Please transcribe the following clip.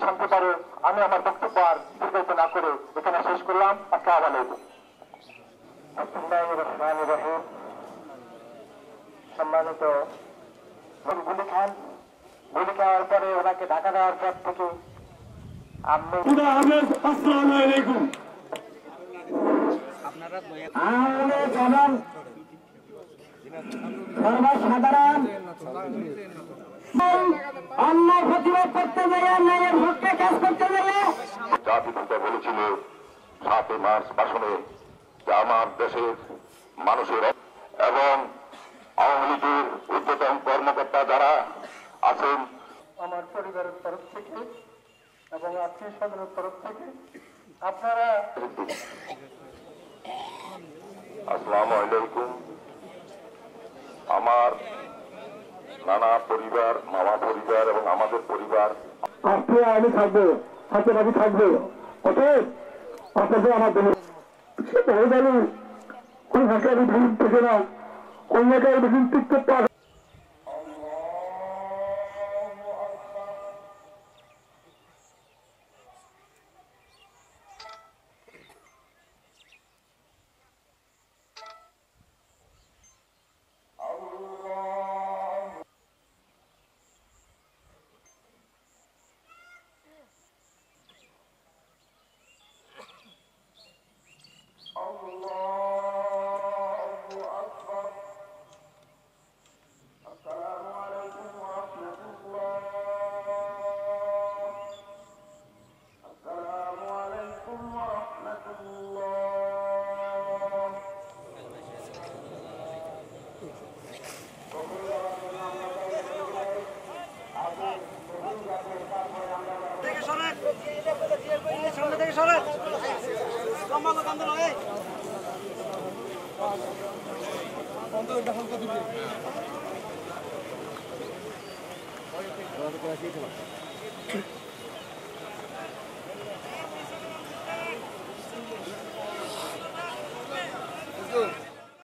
শান্তি পারে আমি আমার বক্তব্য আর দীর্ঘায়িত না করে এখানে শেষ করলাম। আসসালামু আলাইকুম। বিসমিল্লাহির রহমানির রহিম। সম্মানিত গুলি খাওয়ার পরে ওনাকে ঢাকা দেওয়ার পর থেকে আমি আসসালামু আলাইকুম। সর্বসাধারণ অন্যায় প্রতিবাদ করতে যাই, অন্যায়ের পক্ষে কাজ করতে যাই। জাতির পিতা বলেছিল ৭ মার্চ ভাষণে যে আমার দেশের মানুষের এবং আওয়ামী লীগের ঊর্ধ্বতন কর্মকর্তা যারা আছেন আমার পরিবারের তরফ থেকে এবং আত্মীয় স্বজনের তরফ থেকে আপনারা আসসালামু আলাইকুম। আমার নানা পরিবার, মামা পরিবার এবং আমাদের পরিবার আজকে আমি থাকবো, হাতে বাকি থাকবে। অতএব আপনাদের আমার হয়ে গেল কোন ভাষার ভিড় থেকে না কোন জায়গায় ভিড় টিকতে পারে। বন্ধ